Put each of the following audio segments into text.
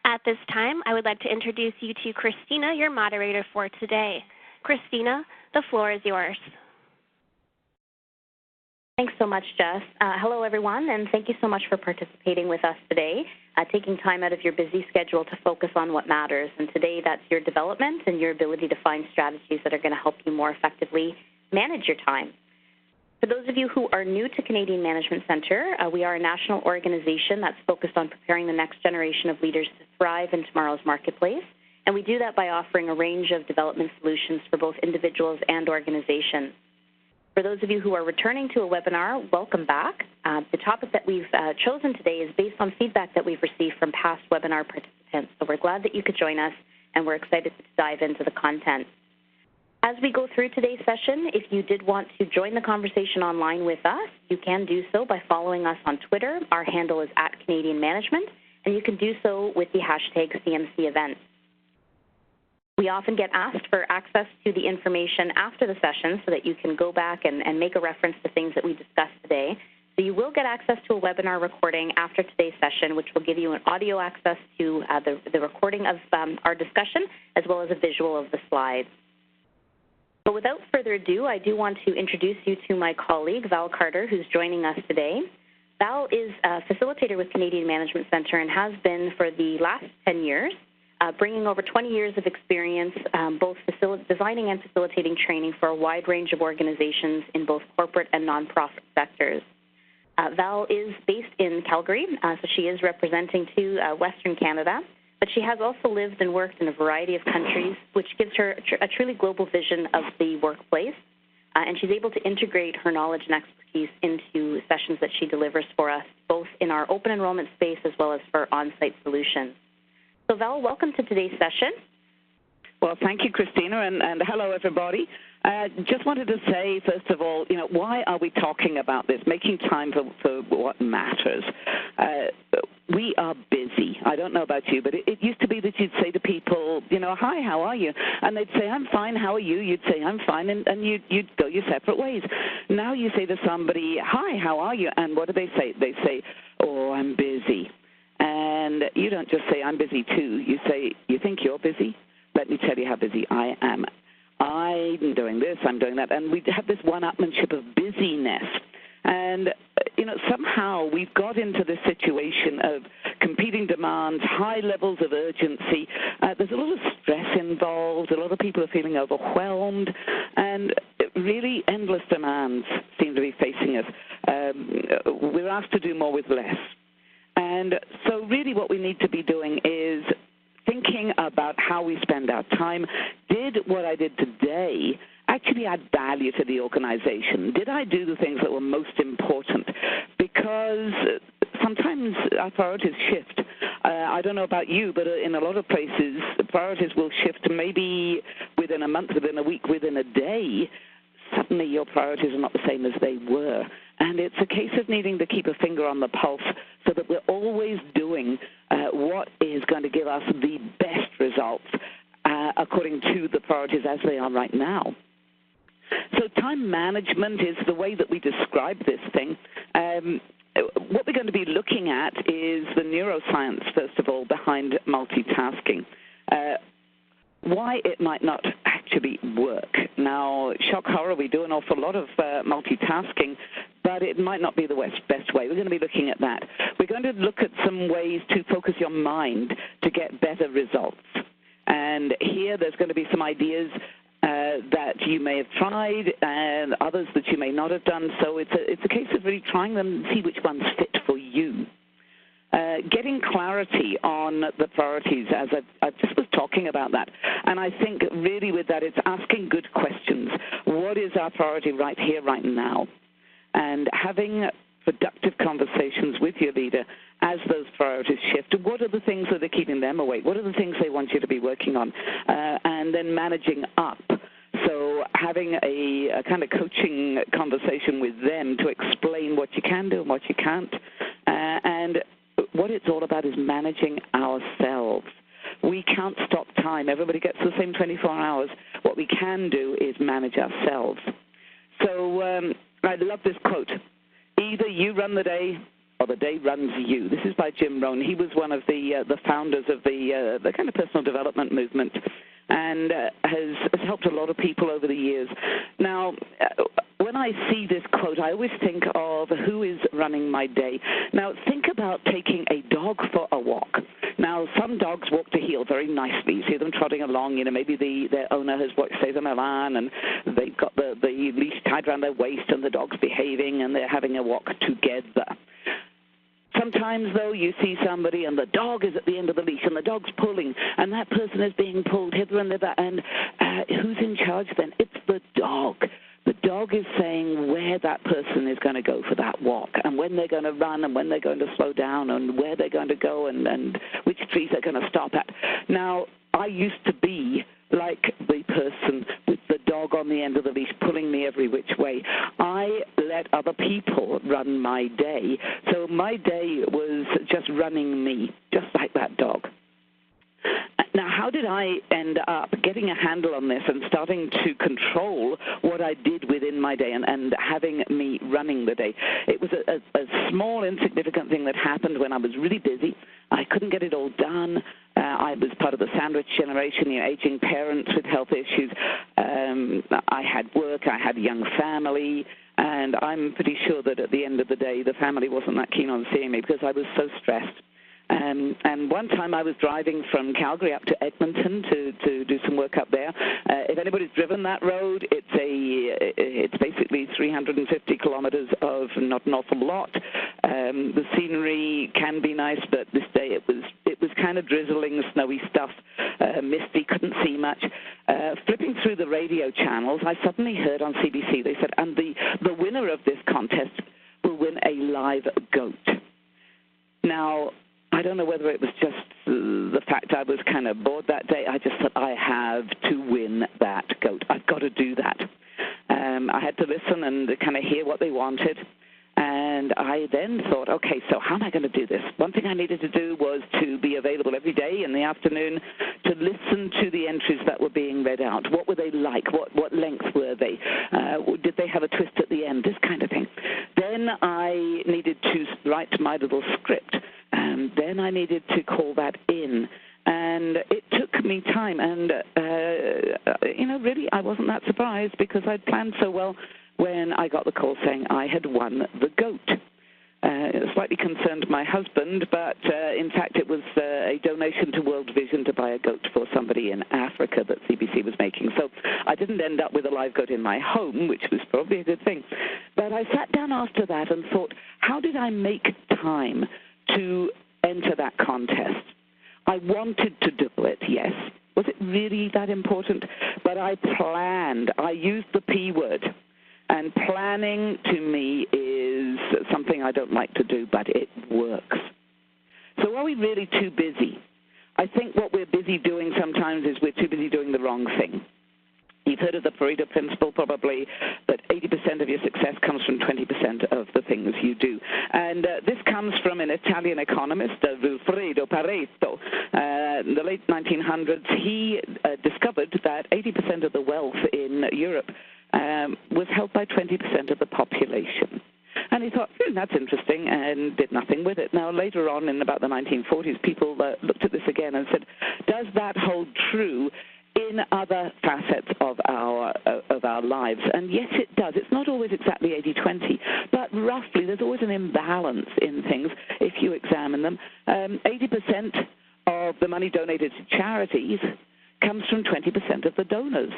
At this time, I would like to introduce you to Christina, your moderator for today. Christina, the floor is yours. Thanks so much, Jess. Hello, everyone, and thank you so much for participating with us today, taking time out of your busy schedule to focus on what matters. And today, that's your development and your ability to find strategies that are going to help you more effectively manage your time. For those of you who are new to Canadian Management Centre, we are a national organization that's focused on preparing the next generation of leaders to thrive in tomorrow's marketplace. And we do that by offering a range of development solutions for both individuals and organizations. For those of you who are returning to a webinar, welcome back. The topic that we've chosen today is based on feedback that we've received from past webinar participants. So we're glad that you could join us, and we're excited to dive into the content. As we go through today's session, if you did want to join the conversation online with us, you can do so by following us on Twitter. Our handle is @CanadianManagement, and you can do so with the hashtag CMCEvents. We often get asked for access to the information after the session so that you can go back and make a reference to things that we discussed today. So you will get access to a webinar recording after today's session, which will give you an audio access to the recording of our discussion, as well as a visual of the slides. But without further ado, I do want to introduce you to my colleague, Val Carter, who's joining us today. Val is a facilitator with Canadian Management Centre and has been for the last 10 years, bringing over 20 years of experience, both designing and facilitating training for a wide range of organizations in both corporate and nonprofit sectors. Val is based in Calgary, so she is representing to Western Canada. But she has also lived and worked in a variety of countries, which gives her a truly global vision of the workplace. And she's able to integrate her knowledge and expertise into sessions that she delivers for us, both in our open enrollment space as well as for on-site solutions. So Val, welcome to today's session. Well, thank you, Christina, and hello, everybody. Just wanted to say, first of all, why are we talking about this, making time for what matters? We are busy. I don't know about you, but it used to be that you'd say to people, hi, how are you? And they'd say, I'm fine, how are you? You'd say, I'm fine, and you'd go your separate ways. Now you say to somebody, hi, how are you? And what do they say? They say, oh, I'm busy. And you don't just say, I'm busy too. You say, you think you're busy? Let me tell you how busy I am. I'm doing this, I'm doing that. And we have this one-upmanship of busyness. And, somehow we've got into this situation of competing demands, high levels of urgency. There's a lot of stress involved. A lot of people are feeling overwhelmed. And really endless demands seem to be facing us. We're asked to do more with less. And so really what we need to be doing is thinking about how we spend our time. Did what I did today actually add value to the organization? Did I do the things that were most important? Because sometimes our priorities shift. I don't know about you, but in a lot of places, priorities will shift maybe within a month, within a week, within a day. Suddenly your priorities are not the same as they were. And it's a case of needing to keep a finger on the pulse so that we're always doing what is going to give us the best results according to the priorities as they are right now. So time management is the way that we describe this thing. What we're going to be looking at is the neuroscience, first of all, behind multitasking. Why it might not actually work. Now, shock horror, we do an awful lot of multitasking, but it might not be the best way. We're going to be looking at that. We're going to look at some ways to focus your mind to get better results. And here there's going to be some ideas that you may have tried and others that you may not have done. So it's a case of really trying them and see which ones fit for you. Getting clarity on the priorities, as I just was talking about that. And I think really with that, it's asking good questions. What is our priority right here, right now? And having productive conversations with your leader as those priorities shift. What are the things that are keeping them awake? What are the things they want you to be working on? And then managing up. So having a kind of coaching conversation with them to explain what you can do and what you can't. And what it's all about is managing ourselves. We can't stop time. Everybody gets the same 24 hours. What we can do is manage ourselves. So I love this quote. Either you run the day or or The Day Runs You. This is by Jim Rohn. He was one of the founders of the kind of personal development movement, and has helped a lot of people over the years. Now, when I see this quote, I always think of who is running my day. Now, think about taking a dog for a walk. Now, some dogs walk to heel very nicely. You see them trotting along. Maybe their owner has watched Cesar Millan, and they've got the leash tied around their waist, and the dog's behaving, and they're having a walk together. Sometimes, though, you see somebody and the dog is at the end of the leash and the dog's pulling, and that person is being pulled hither and thither, and who's in charge then? It's the dog. The dog is saying where that person is going to go for that walk, and when they're going to run, and when they're going to slow down, and where they're going to go, and which trees they're going to stop at. Now, I used to be like the person with the dog on the end of the leash pulling me every which way. I let other people run my day, so my day was just running me, just like that dog. Now, how did I end up getting a handle on this and starting to control what I did within my day and having me running the day? It was a small, insignificant thing that happened when I was really busy. I couldn't get it all done. I was part of the sandwich generation, aging parents with health issues. I had work. I had a young family. And I'm pretty sure that at the end of the day, the family wasn't that keen on seeing me because I was so stressed. And one time I was driving from Calgary up to Edmonton to do some work up there. If anybody's driven that road, it's basically 350 kilometers of not an awful lot. The scenery can be nice, but this day it was kind of drizzling, snowy stuff, misty, couldn't see much. Flipping through the radio channels, I suddenly heard on CBC, they said, and the winner of this contest will win a live goat. Now, I don't know whether it was just the fact I was kind of bored that day. I just thought, I have to win that goat. I've got to do that. I had to listen and kind of hear what they wanted. And I then thought, okay, so how am I going to do this? One thing I needed to do was to be available every day in the afternoon to listen to the entries that were being read out. What were they like? What length were they? Did they have a twist at the end? This kind of thing. Then I needed to write my little script. And then I needed to call that in. And it took me time. And, really, I wasn't that surprised because I'd planned so well when I got the call saying I had won the goat. It slightly concerned my husband, but in fact it was a donation to World Vision to buy a goat for somebody in Africa that CBC was making. So I didn't end up with a live goat in my home, which was probably a good thing. But I sat down after that and thought, how did I make time to enter that contest? I wanted to do it, yes. Was it really that important? But I planned. I used the P word. And planning, to me, is something I don't like to do, but it works. So are we really too busy? I think what we're busy doing sometimes is we're too busy doing the wrong thing. You've heard of the Pareto principle, probably, that 80% of your success comes from 20% of the things you do. And this comes from an Italian economist, Wilfredo Pareto. In the late 1900s, he discovered that 80% of the wealth in Europe was held by 20% of the population. And he thought, that's interesting, and did nothing with it. Now, later on, in about the 1940s, people looked at this again and said, does that hold true in other facets of our lives? And yes, it does. It's not always exactly 80-20, but roughly there's always an imbalance in things if you examine them. 80% of the money donated to charities comes from 20% of the donors.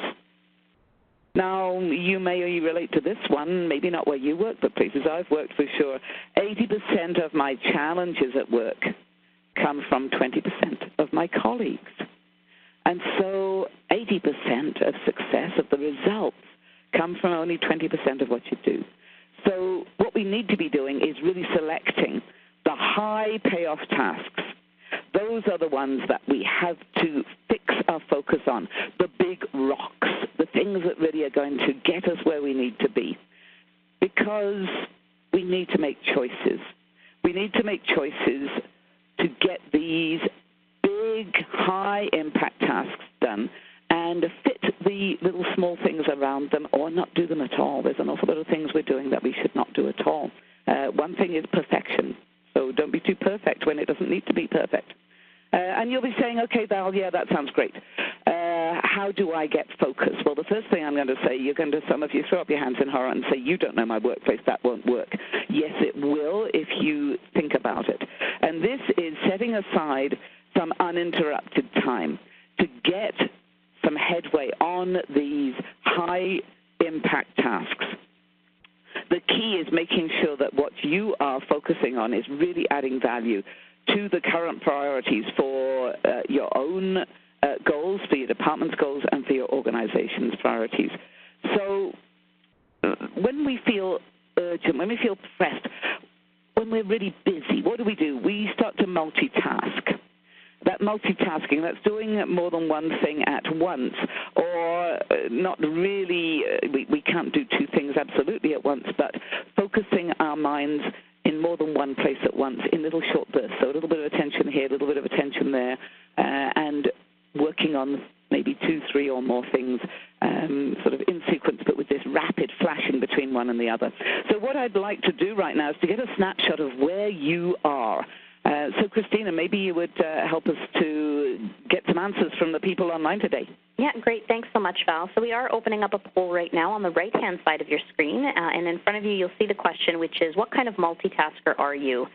Now, you may relate to this one, maybe not where you work, but places I've worked for sure. 80% of my challenges at work come from 20% of my colleagues. And so 80% of success of the results come from only 20% of what you do. So what we need to be doing is really selecting the high payoff tasks. Those are the ones that we have to fix our focus on, the big rocks, the things that really are going to get us where we need to be. Because we need to make choices. We need to make choices to get these big, high-impact tasks done and fit the little small things around them or not do them at all. There's an awful lot of things we're doing that we should not do at all. One thing is perfection. too perfect when it doesn't need to be perfect. And you'll be saying, okay, Val, yeah, that sounds great. How do I get focus? Well, the first thing I'm going to say, some of you throw up your hands in horror and say, you don't know my workplace, that won't work. Yes, it will if you think about it. And this is setting aside some uninterrupted time to get some headway on these high-impact tasks. The key is making sure that what you are focusing on is really adding value to the current priorities for your own goals, for your department's goals, and for your organization's priorities. So when we feel urgent, when we feel pressed, when we're really busy, what do? We start to multitask. That multitasking, that's doing more than one thing at once, or not really, we can't do two things absolutely at once, but focusing our minds in more than one place at once in little short bursts. So a little bit of attention here, a little bit of attention there, and working on maybe 2, 3 or more things sort of in sequence, but with this rapid flashing between one and the other. So what I'd like to do right now is to get a snapshot of where you are. So, Christina, maybe you would help us to get some answers from the people online today. Yeah, great. Thanks so much, Val. So we are opening up a poll right now on the right-hand side of your screen, and in front of you you'll see the question, which is, what kind of multitasker are you?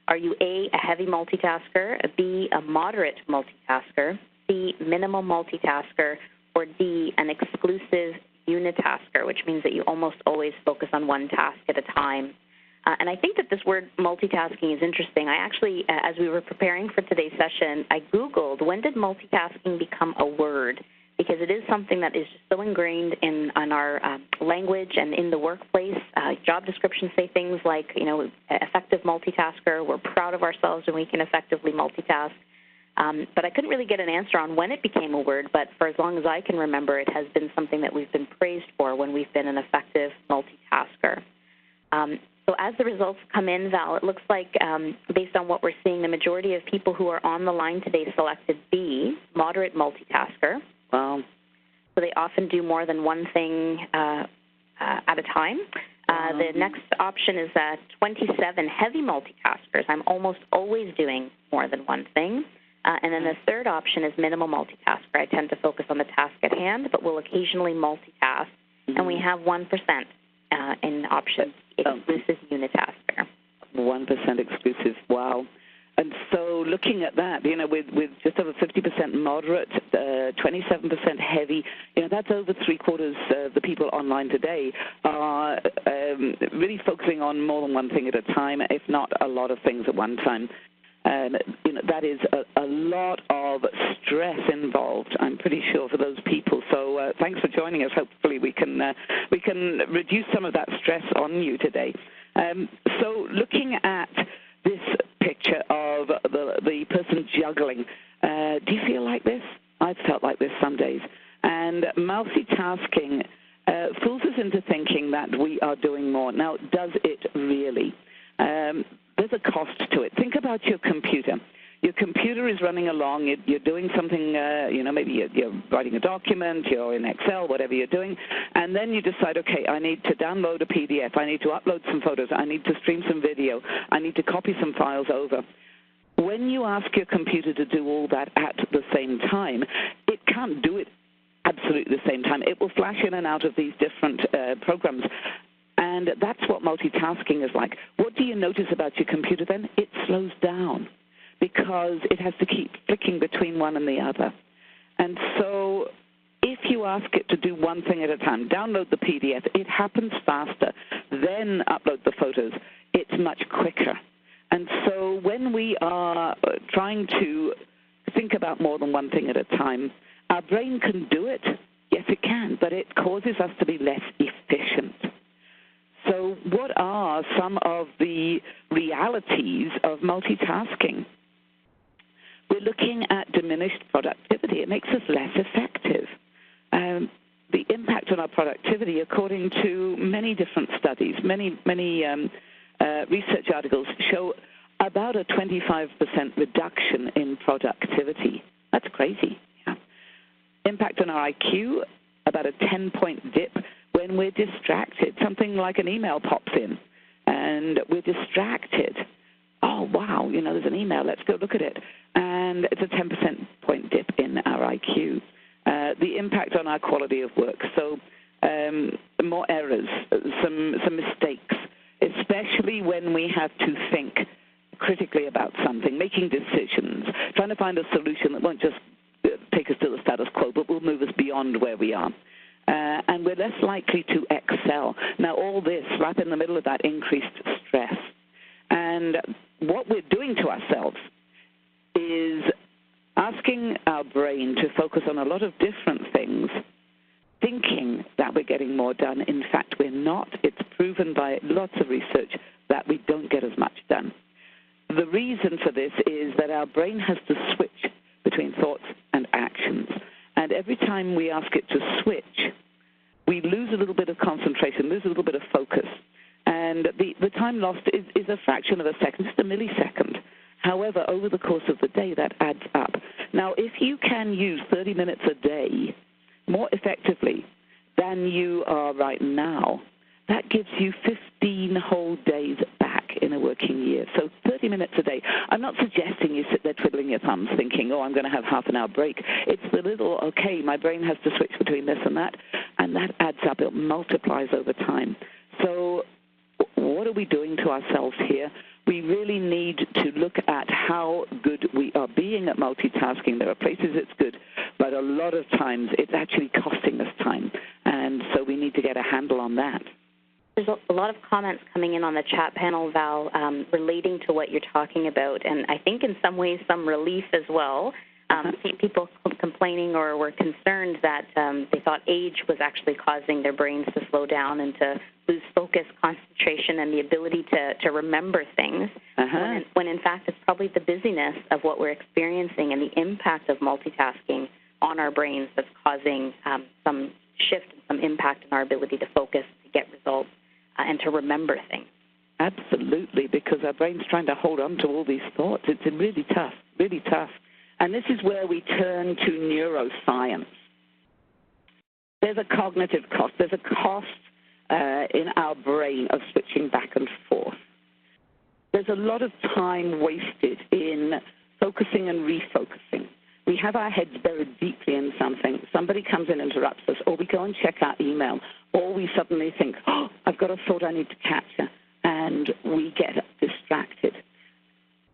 Are you A, a heavy multitasker, B, a moderate multitasker, C, minimal multitasker, or D, an exclusive unitasker, which means that you almost always focus on one task at a time? And I think that this word multitasking is interesting. I actually, as we were preparing for today's session, I Googled, when did multitasking become a word? Because it is something that is just so ingrained in our language and in the workplace. Job descriptions say things like, effective multitasker. We're proud of ourselves when we can effectively multitask. But I couldn't really get an answer on when it became a word, but for as long as I can remember, it has been something that we've been praised for when we've been an effective multitasker. So as the results come in, Val, it looks like, based on what we're seeing, the majority of people who are on the line today selected B, moderate multitasker. Wow. So they often do more than one thing at a time. The next option is 27, heavy multitaskers. I'm almost always doing more than one thing. And then the third option is minimal multitasker. I tend to focus on the task at hand, but will occasionally multitask. And we have 1% in option exclusive unitasker. 1% exclusive, wow. And so looking at that, with just over 50% moderate, 27% heavy, that's over three-quarters of the people online today are really focusing on more than one thing at a time, if not a lot of things at one time. That is a lot of stress involved, I'm pretty sure, for those people. So thanks for joining us. Hopefully we can reduce some of that stress on you today. So looking at this picture of the person juggling, do you feel like this? I've felt like this some days. And multitasking fools us into thinking that we are doing more. Now, does it really? There's a cost to it. Think about your computer. Your computer is running along. You're doing something, maybe you're writing a document, you're in Excel, whatever you're doing, and then you decide, okay, I need to download a PDF, I need to upload some photos, I need to stream some video, I need to copy some files over. When you ask your computer to do all that at the same time, it can't do it absolutely the same time. It will flash in and out of these different programs. And that's what multitasking is like. What do you notice about your computer then? It slows down because it has to keep flicking between one and the other. And so if you ask it to do one thing at a time, download the PDF, it happens faster. Then upload the photos. It's much quicker. And so when we are trying to think about more than one thing at a time, our brain can do it. Yes, it can, but it causes us to be less efficient. So what are some of the realities of multitasking? We're looking at diminished productivity. It makes us less effective. The impact on our productivity, according to many different studies, many research articles, show about a 25% reduction in productivity. That's crazy. Yeah. Impact on our IQ, about a 10-point dip when we're distracted. Something like an email pops in, and we're distracted. oh, wow, there's an email, let's go look at it. And it's a 10% point dip in our IQ. The impact on our quality of work. So more errors, some mistakes, especially when we have to think critically about something, making decisions, trying to find a solution that won't just take us to the status quo, but will move us beyond where we are. And we're less likely to excel. Now, all this right in the middle of that increased stress. And what we're doing to ourselves is asking our brain to focus on a lot of different things, thinking that we're getting more done. In fact, we're not. It's proven by lots of research that we don't get as much done. The reason for this is that our brain has to switch between thoughts and actions. And every time we ask it to switch, we lose a little bit of concentration, lose a little bit of focus. And the time lost is a fraction of a second, just a millisecond. However, over the course of the day, that adds up. Now, if you can use 30 minutes a day more effectively than you are right now, that gives you 15 whole days back in a working year. So 30 minutes a day. I'm not suggesting you sit there twiddling your thumbs thinking, oh, I'm going to have half an hour break. It's the little, okay, my brain has to switch between this and that adds up. It multiplies over time. So what are we doing to ourselves here? We really need to look at how good we are being at multitasking. There are places it's good, but a lot of times it's actually costing us time. And so we need to get a handle on that. There's a lot of comments coming in on the chat panel, Val, relating to what you're talking about, and I think in some ways some relief as well. People complaining or were concerned that they thought age was actually causing their brains to slow down and to lose focus, concentration, and the ability to remember things, when in fact it's probably the busyness of what we're experiencing and the impact of multitasking on our brains that's causing some shift and some impact in our ability to focus, to get results, and to remember things. Absolutely, because our brain's trying to hold on to all these thoughts. It's really tough, really tough. And this is where we turn to neuroscience. There's a cognitive cost. There's a cost in our brain of switching back and forth. There's a lot of time wasted in focusing and refocusing. We have our heads buried deeply in something. Somebody comes in and interrupts us, or we go and check our email, or we suddenly think, oh, I've got a thought I need to capture, and we get distracted.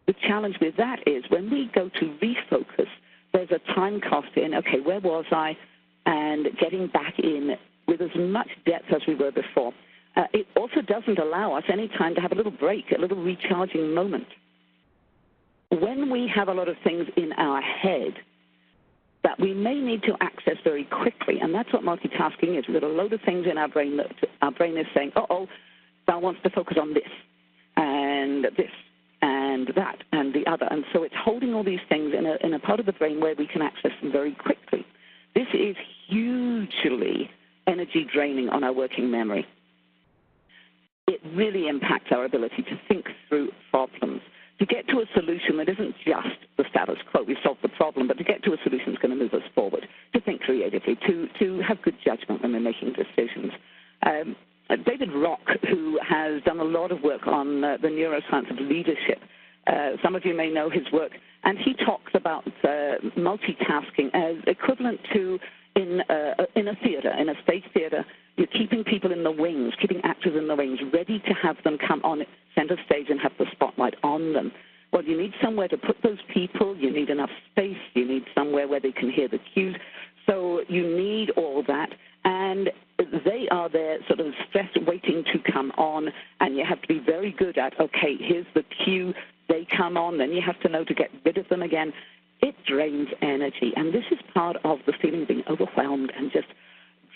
The challenge with that is when we go to refocus, there's a time cost in, okay, where was I, and getting back in with as much depth as we were before. It also doesn't allow us any time to have a little break, a little recharging moment. When we have a lot of things in our head that we may need to access very quickly, and that's what multitasking is. We've got a load of things in our brain that our brain is saying, uh-oh, Val wants to focus on this and this and that and the other. And so it's holding all these things in a part of the brain where we can access them very quickly. This is hugely energy draining on our working memory. It really impacts our ability to think through problems, to get to a solution that isn't just the status quo. We solve the problem, but to get to a solution that's going to move us forward, to think creatively, to have good judgment when we're making decisions. David Rock, who has done a lot of work on the neuroscience of leadership, some of you may know his work, and he talks about multitasking as equivalent to in a theater, in a stage theater, you're keeping people in the wings, keeping actors in the wings, ready to have them come on center stage and have the spotlight on them. Well, you need somewhere to put those people. You need enough space. You need somewhere where they can hear the cues. So you need all that. And they are there sort of stressed, waiting to come on. And you have to be very good at, okay, here's the cue. They come on. Then you have to know to get rid of them again. It drains energy. And this is part of the feeling of being overwhelmed and just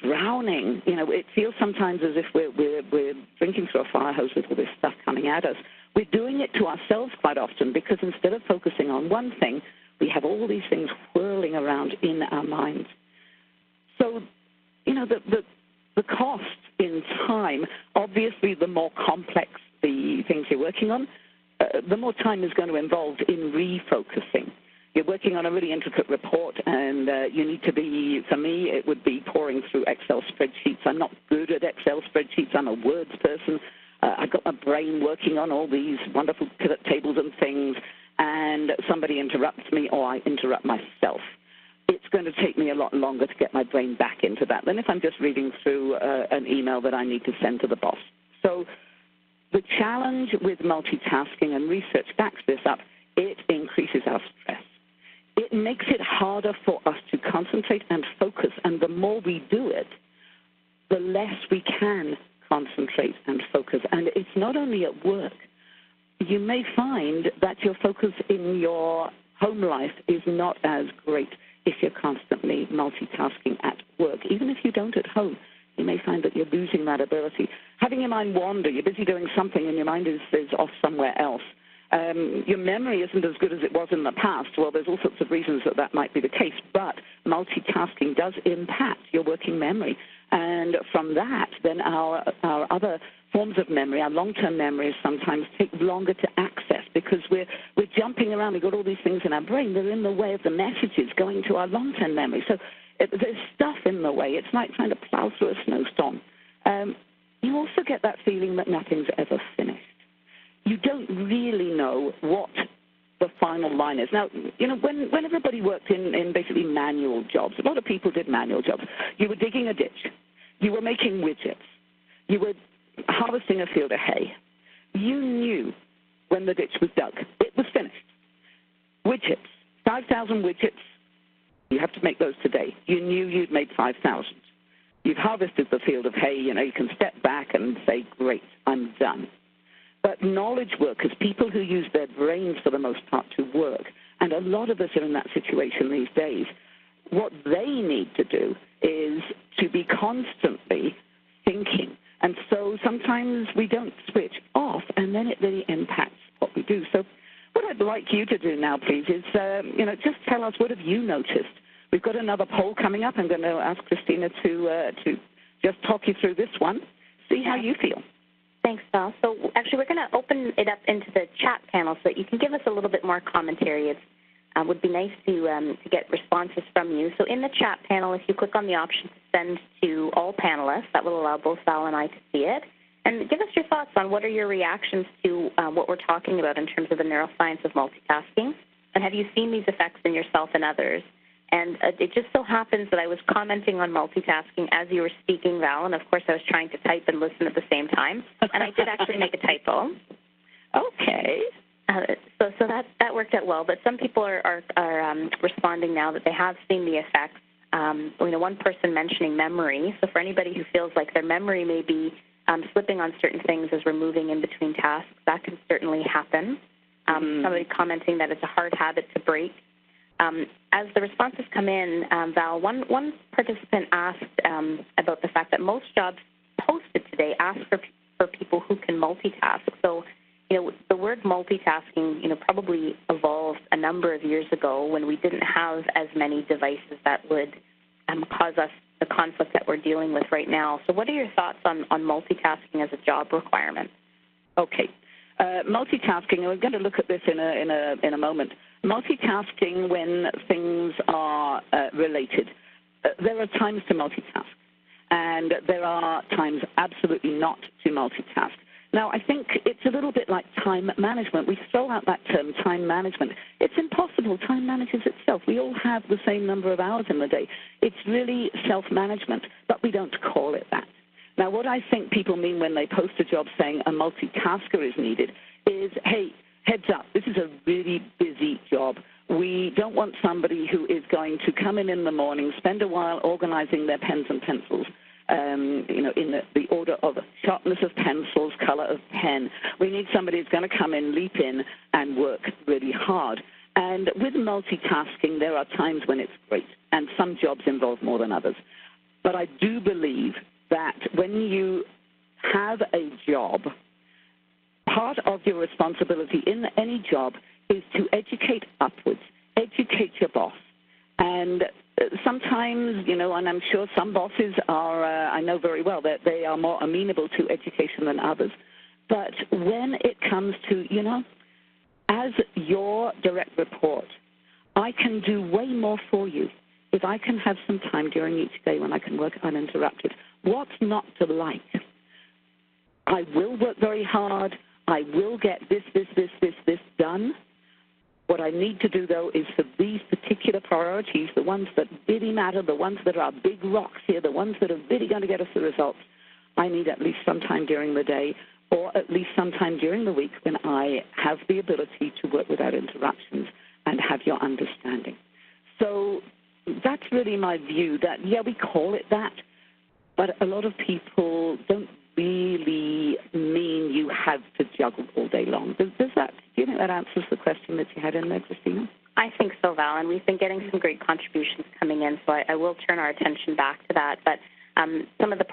drowning. You know, it feels sometimes as if we're drinking through a fire hose with all this stuff coming at us. We're doing it to ourselves quite often because instead of focusing on one thing, we have all these things whirling around in our minds. So, you know, the cost in time, obviously the more complex the things you're working on, the more time is going to involve in refocusing. You're working on a really intricate report, and you need to be, for me, it would be pouring through Excel spreadsheets. I'm not good at Excel spreadsheets. I'm a words person. I've got my brain working on all these wonderful pivot tables and things, and somebody interrupts me or I interrupt myself, it's going to take me a lot longer to get my brain back into that than if I'm just reading through an email that I need to send to the boss. So the challenge with multitasking, and research backs this up, it increases our stress. It makes it harder for us to concentrate and focus, and the more we do it, the less we can concentrate and focus. And it's not only at work. You may find that your focus in your home life is not as great if you're constantly multitasking at work. Even if you don't at home, you may find that you're losing that ability. Having your mind wander, you're busy doing something and your mind is off somewhere else. Your memory isn't as good as it was in the past. Well, there's all sorts of reasons that that might be the case, but multitasking does impact your working memory. And from that, then our other forms of memory, our long-term memories sometimes take longer to access because we're jumping around. We've got all these things in our brain. They're in the way of the messages going to our long-term memory. So there's stuff in the way. It's like trying to plow through a snowstorm. You also get that feeling that nothing's ever finished. You don't really know what the final line is. Now, you know, when everybody worked in basically manual jobs, a lot of people did manual jobs. You were digging a ditch. You were making widgets. You were harvesting a field of hay. You knew when the ditch was dug. It was finished. Widgets, 5,000 widgets. You have to make those today. You knew you'd made 5,000. You've harvested the field of hay. You know, you can step back and say, great, I'm done. But knowledge workers, people who use their brains for the most part to work, and a lot of us are in that situation these days, what they need to do is to be constantly thinking. And so sometimes we don't switch off, and then it really impacts what we do. So what I'd like you to do now, please, is just tell us, what have you noticed? We've got another poll coming up. I'm going to ask Christina to just talk you through this one, see how you feel. Thanks, Val. So actually, we're going to open it up into the chat panel so that you can give us a little bit more commentary. It would be nice to get responses from you. So in the chat panel, if you click on the option to send to all panelists, that will allow both Val and I to see it. And give us your thoughts on what are your reactions to what we're talking about in terms of the neuroscience of multitasking. And have you seen these effects in yourself and others? And it just so happens that I was commenting on multitasking as you were speaking, Val, and of course I was trying to type and listen at the same time. And I did actually make a typo. Okay. So that worked out well. But some people are responding now that they have seen the effects. One person mentioning memory. So for anybody who feels like their memory may be slipping on certain things as we're moving in between tasks, that can certainly happen. Somebody commenting that it's a hard habit to break. As the responses come in, Val, one participant asked about the fact that most jobs posted today ask for people who can multitask. So, the word multitasking, probably evolved a number of years ago when we didn't have as many devices that would cause us the conflict that we're dealing with right now. So what are your thoughts on multitasking as a job requirement? Okay. Multitasking, and we're going to look at this in a moment. Multitasking when things are related. There are times to multitask, and there are times absolutely not to multitask. Now, I think it's a little bit like time management. We throw out that term, time management. It's impossible. Time manages itself. We all have the same number of hours in the day. It's really self-management, but we don't call it that. Now, what I think people mean when they post a job saying a multitasker is needed is, hey, heads up, this is a really busy job. We don't want somebody who is going to come in the morning, spend a while organizing their pens and pencils, in the order of sharpness of pencils, color of pen. We need somebody who's going to come in, leap in, and work really hard. And with multitasking, there are times when it's great, and some jobs involve more than others. But I do believe that when you have a job, part of your responsibility in any job is to educate upwards, educate your boss. And sometimes, and I'm sure some bosses are, I know very well that they are more amenable to education than others. But when it comes to, as your direct report, I can do way more for you if I can have some time during each day when I can work uninterrupted. What's not to like? I will work very hard. I will get this done. What I need to do, though, is for these particular priorities, the ones that really matter, the ones that are big rocks here, the ones that are really going to get us the results, I need at least some time during the day or at least some time during the week when I have the ability to work without interruptions and have your understanding. So that's really my view that, yeah, we call it that, but a lot of people don't really mean you have to juggle all day long. Do you think that answers the question that you had in there, Christina? I think so, Val, and we've been getting some great contributions coming in, so I will turn our attention back to that. But some of the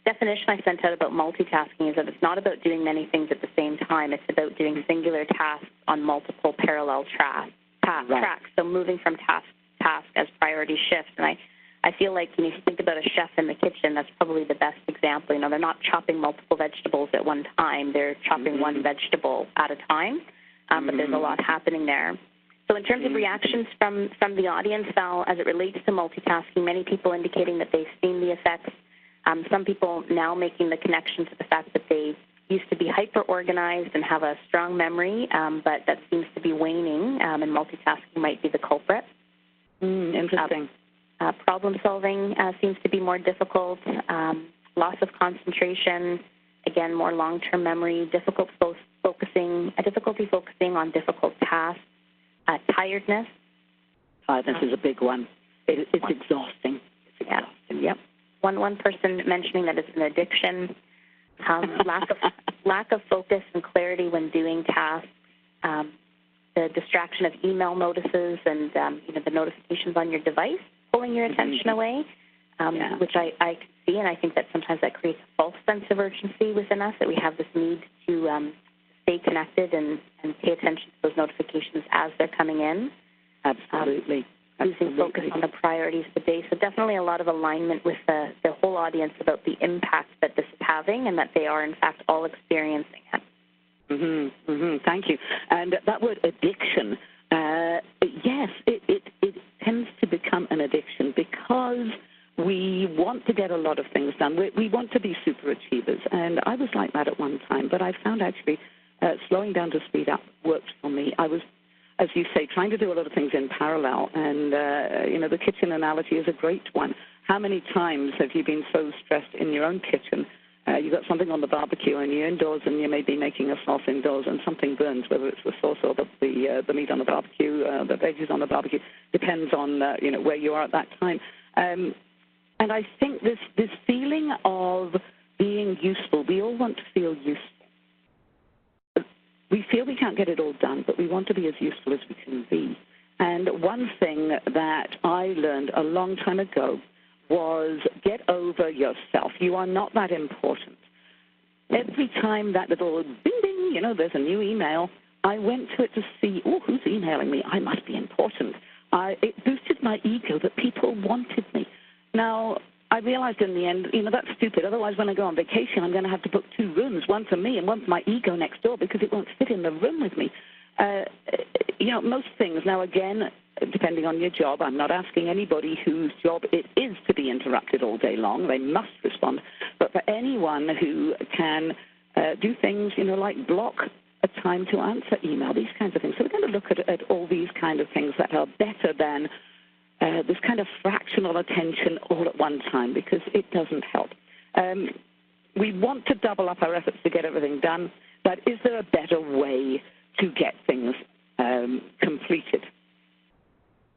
definition I sent out about multitasking is that it's not about doing many things at the same time. It's about doing singular tasks on multiple parallel tracks. So moving from task to task as priority shifts. And I feel like when you think about a chef in the kitchen, that's probably the best example. You know, they're not chopping multiple vegetables at one time. They're chopping one vegetable at a time, but there's a lot happening there. So in terms of reactions from the audience, Val, as it relates to multitasking, many people indicating that they've seen the effects. Some people now making the connection to the fact that they used to be hyper-organized and have a strong memory, but that seems to be waning, and multitasking might be the culprit. Interesting. Problem solving seems to be more difficult, loss of concentration, again, more long-term memory, difficulty focusing on difficult tasks, tiredness. Tiredness is a big one. It's exhausting. It's exhausting, yep. One person mentioning that it's an addiction, lack of focus and clarity when doing tasks, the distraction of email notices and the notifications on your device pulling your attention away, which I can see, and I think that sometimes that creates a false sense of urgency within us, that we have this need to stay connected and pay attention to those notifications as they're coming in. Absolutely. Losing focus on the priorities of the day. So definitely a lot of alignment with the whole audience about the impact that this is having and that they are, in fact, all experiencing it. Thank you. And that word addiction, yes, it tends to become an addiction because we want to get a lot of things done. We want to be super achievers. And I was like that at one time, but I found actually slowing down to speed up worked for me. I was, as you say, trying to do a lot of things in parallel. And, the kitchen analogy is a great one. How many times have you been so stressed in your own kitchen? You've got something on the barbecue and you're indoors and you may be making a sauce indoors and something burns, whether it's the sauce or the meat on the barbecue, the veggies on the barbecue, depends on, where you are at that time. And I think this feeling of being useful, we all want to feel useful. We feel we can't get it all done, but we want to be as useful as we can be. And one thing that I learned a long time ago was get over yourself. You are not that important. Every time that little ding, there's a new email, I went to it to see, who's emailing me? I must be important. It boosted my ego that people wanted me. Now, I realized in the end, that's stupid. Otherwise, when I go on vacation, I'm going to have to book 2 rooms, one for me and one for my ego next door because it won't fit in the room with me. Most things, now again, depending on your job, I'm not asking anybody whose job it is to be interrupted all day long. They must respond. But for anyone who can do things, like block a time to answer email, these kinds of things. So we're going to look at all these kind of things that are better than this kind of fractional attention all at one time because it doesn't help. We want to double up our efforts to get everything done, but is there a better way to get things completed?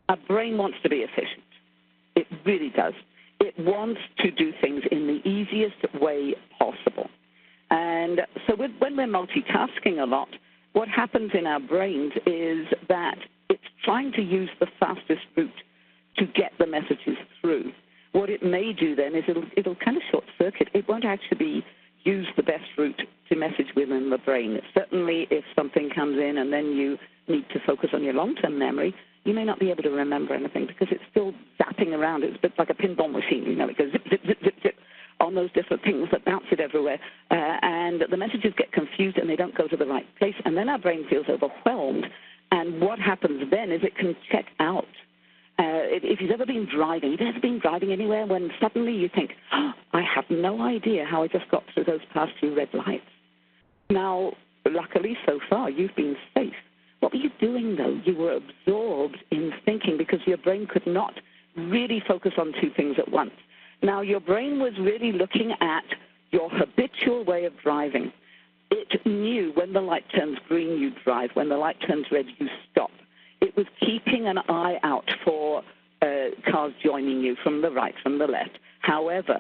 Our brain wants to be efficient. It really does. It wants to do things in the easiest way possible. And so when we're multitasking a lot, what happens in our brains is that it's trying to use the fastest route to get the messages through. What it may do then is it'll kind of short-circuit. It won't actually use the best route to message within the brain. Certainly if something comes in and then you need to focus on your long-term memory, you may not be able to remember anything because it's still zapping around. It's a bit like a pinball machine, it goes zip, zip, zip, zip, zip on those different things that bounce it everywhere. And the messages get confused and they don't go to the right place. And then our brain feels overwhelmed. And what happens then is it can check out. if he's ever been driving, have you ever been driving anywhere when suddenly you think, oh, I have no idea how I just got through those past few red lights. Now, luckily so far, you've been safe. What were you doing, though? You were absorbed in thinking because your brain could not really focus on two things at once. Now, your brain was really looking at your habitual way of driving. It knew when the light turns green, you drive. When the light turns red, you stop. It was keeping an eye out for cars joining you from the right, from the left. However,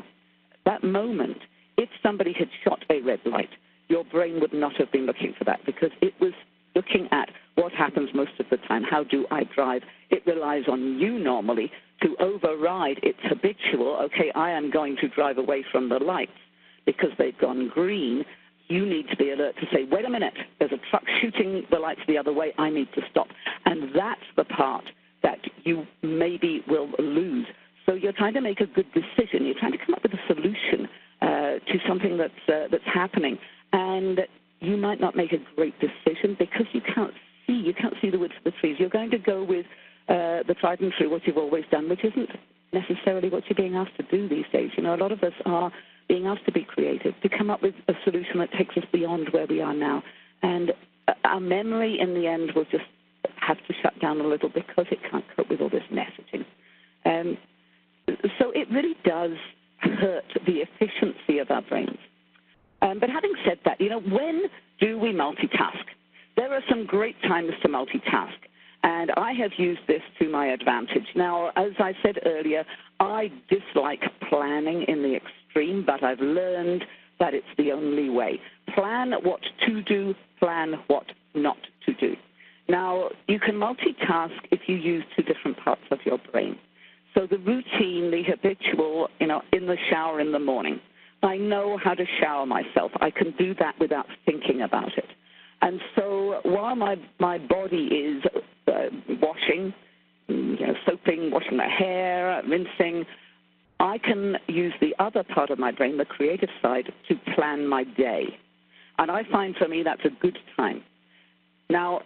that moment, if somebody had shot a red light, your brain would not have been looking for that because it was looking at what happens most of the time. How do I drive? It relies on you normally to override its habitual, okay, I am going to drive away from the lights because they've gone green. You need to be alert to say, wait a minute, there's a truck shooting the lights the other way, I need to stop. And that's the part that you maybe will lose. So you're trying to make a good decision. You're trying to come up with a solution to something that's happening. And you might not make a great decision because you can't see the wood for the trees. You're going to go with the tried and true, what you've always done, which isn't necessarily what you're being asked to do these days. You know, a lot of us are being asked to be creative, to come up with a solution that takes us beyond where we are now. And our memory in the end will just have to shut down a little because it can't cope with all this messaging. So it really does hurt the efficiency of our brains. But having said that, you know, when do we multitask? There are some great times to multitask, and I have used this to my advantage. Now, as I said earlier, I dislike planning in the extreme, but I've learned that it's the only way. Plan what to do, plan what not to do. Now, you can multitask if you use two different parts of your brain. So the routine, the habitual, you know, in the shower in the morning. I know how to shower myself. I can do that without thinking about it. And so while my body is washing, you know, soaping, washing my hair, rinsing, I can use the other part of my brain, the creative side, to plan my day. And I find for me that's a good time. Now,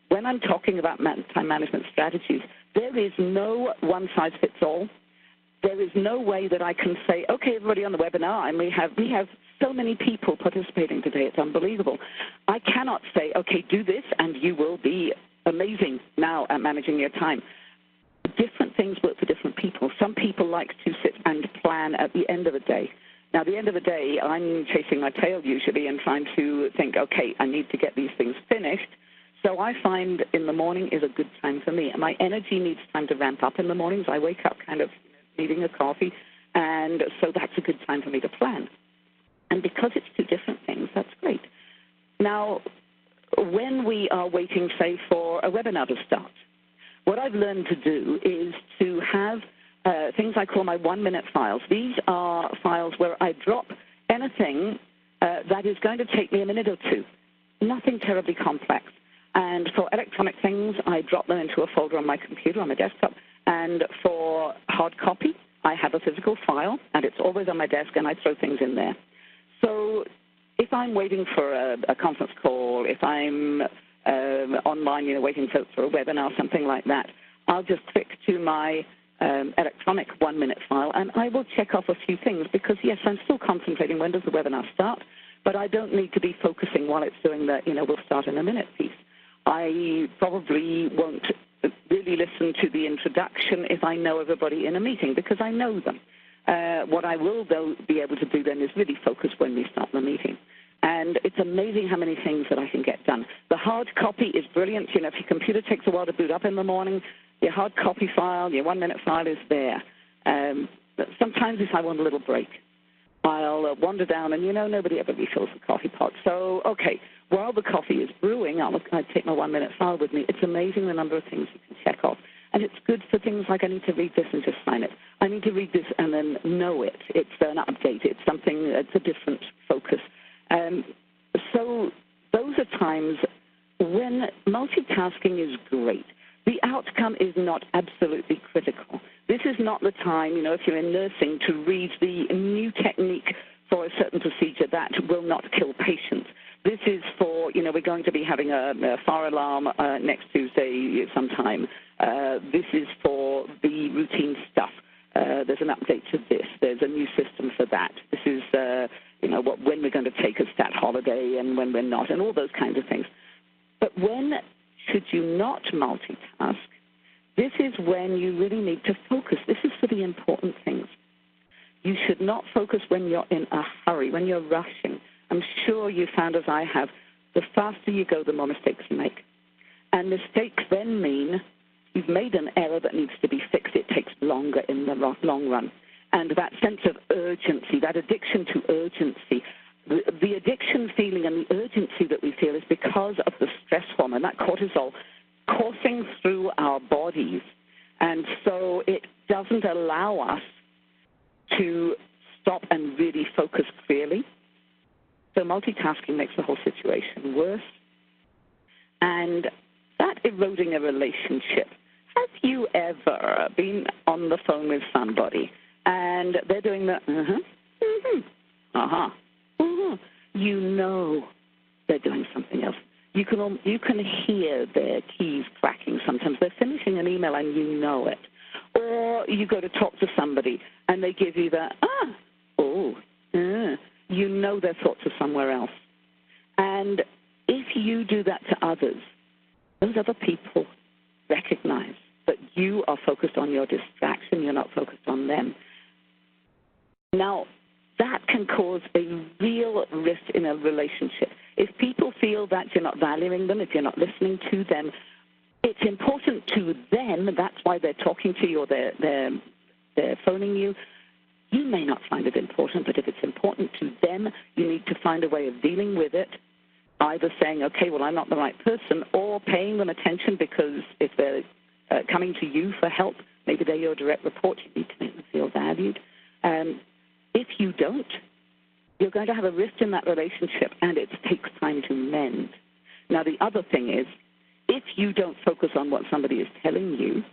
when I'm talking about time management strategies, there is no one-size-fits-all. There is no way that I can say, okay, everybody on the webinar, and we have so many people participating today, it's unbelievable. I cannot say, okay, do this, and you will be amazing now at managing your time. Different things work for different people. Some people like to sit and plan at the end of the day. Now, at the end of the day, I'm chasing my tail usually and trying to think, okay, I need to get these things finished. So I find in the morning is a good time for me. And my energy needs time to ramp up in the mornings. I wake up kind of needing a coffee, and so that's a good time for me to plan. And because it's two different things, that's great. Now, when we are waiting, say, for a webinar to start, what I've learned to do is to have things I call my one-minute files. These are files where I drop anything that is going to take me a minute or two, nothing terribly complex. And for electronic things, I drop them into a folder on my computer, on my desktop. And for hard copy, I have a physical file, and it's always on my desk, and I throw things in there. So if I'm waiting for a conference call, if I'm online, you know, waiting for a webinar, something like that, I'll just click to my electronic one-minute file, and I will check off a few things because, yes, I'm still concentrating. When does the webinar start? But I don't need to be focusing while it's doing the, you know, we'll start in a minute piece. I probably won't really listen to the introduction if I know everybody in a meeting because I know them. What I will, though, be able to do then is really focus when we start the meeting. And it's amazing how many things that I can get done. The hard copy is brilliant. You know, if your computer takes a while to boot up in the morning, your hard copy file, your one-minute file is there. Sometimes if I want a little break, I'll wander down, and, you know, nobody ever refills the coffee pot. So, okay, while the coffee is brewing, I take my one-minute file with me. It's amazing the number of things you can check off. And it's good for things like I need to read this and just sign it. I need to read this and then know it. It's an update. It's something, it's a different focus. So those are times when multitasking is great. The outcome is not absolutely critical. This is not the time, you know, if you're in nursing, to read the new technique for a certain procedure that will not kill patients. This is for, you know, we're going to be having a fire alarm next Tuesday sometime. This is for for the routine stuff. There's an update to this. There's a new system for that. This is, when we're going to take a stat holiday and when we're not, and all those kinds of things. But when should you not multitask? This is when you really need to focus. This is for the important things. You should not focus when you're in a hurry, when you're rushing. I'm sure you found, as I have, the faster you go, the more mistakes you make. And mistakes then mean you've made an error that needs to be fixed. It takes longer in the long run. And that sense of urgency, that addiction to urgency, the addiction feeling and the urgency that we feel is because of the stress hormone, that cortisol, coursing through our bodies. And so it doesn't allow us to stop and really focus clearly. So multitasking makes the whole situation worse. And that eroding a relationship. Have you ever been on the phone with somebody and they're doing the you know they're doing something else. You can hear their keys cracking sometimes. They're finishing an email and you know it. Or you go to talk to somebody and they give you the, you know their thoughts are somewhere else. And if you do that to others, those other people recognize that you are focused on your distraction, you're not focused on them. Now, that can cause a real rift in a relationship. If people feel that you're not valuing them, if you're not listening to them, it's important to them. That's why they're talking to you or they're phoning you. You may not find it important, but if it's important to them, you need to find a way of dealing with it, either saying, okay, well, I'm not the right person, or paying them attention because if they're coming to you for help, maybe they're your direct report, you need to make them feel valued. If you don't, you're going to have a rift in that relationship, and it takes time to mend. Now, the other thing is, if you don't focus on what somebody is telling you,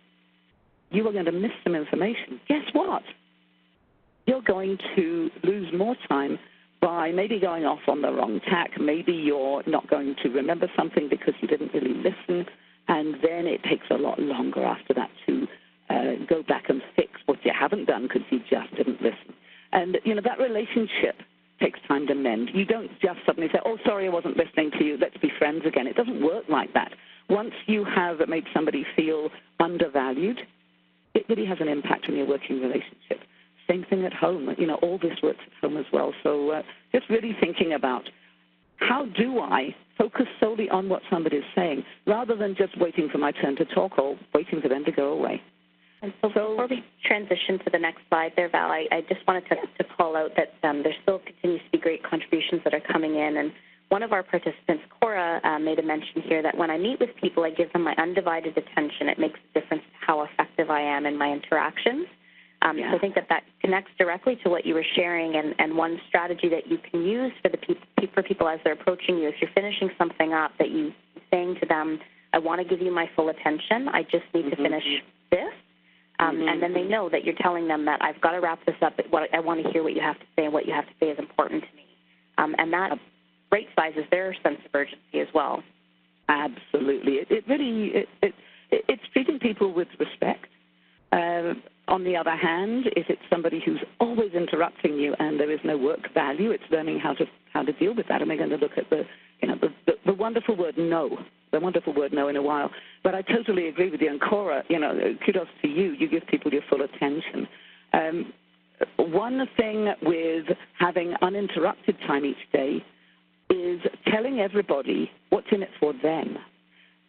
you are going to miss some information. Guess what? You're going to lose more time by maybe going off on the wrong tack. Maybe you're not going to remember something because you didn't really listen, and then it takes a lot longer after that to go back and fix what you haven't done because you just didn't listen. And, that relationship takes time to mend. You don't just suddenly say, oh, sorry, I wasn't listening to you, let's be friends again. It doesn't work like that. Once you have made somebody feel undervalued, it really has an impact on your working relationship. Same thing at home. All this works at home as well. So just really thinking about how do I focus solely on what somebody is saying rather than just waiting for my turn to talk or waiting for them to go away. And so before we transition to the next slide there, Val, I just wanted to call out that there still continues to be great contributions that are coming in. And one of our participants, Cora, made a mention here that when I meet with people, I give them my undivided attention. It makes a difference to how effective I am in my interactions. So I think that connects directly to what you were sharing, and one strategy that you can use for people as they're approaching you. If you're finishing something up, that you saying to them, I want to give you my full attention. I just need to finish this. And then they know that you're telling them that I've got to wrap this up. I want to hear what you have to say, and what you have to say is important to me. And that right-sizes their sense of urgency as well. Absolutely. It's treating people with respect. On the other hand, if it's somebody who's always interrupting you and there is no work value, it's learning how to deal with that. And we're going to look at the wonderful word no. The wonderful word no in a while. But I totally agree with you. And Cora, kudos to you. You give people your full attention. One thing with having uninterrupted time each day is telling everybody what's in it for them.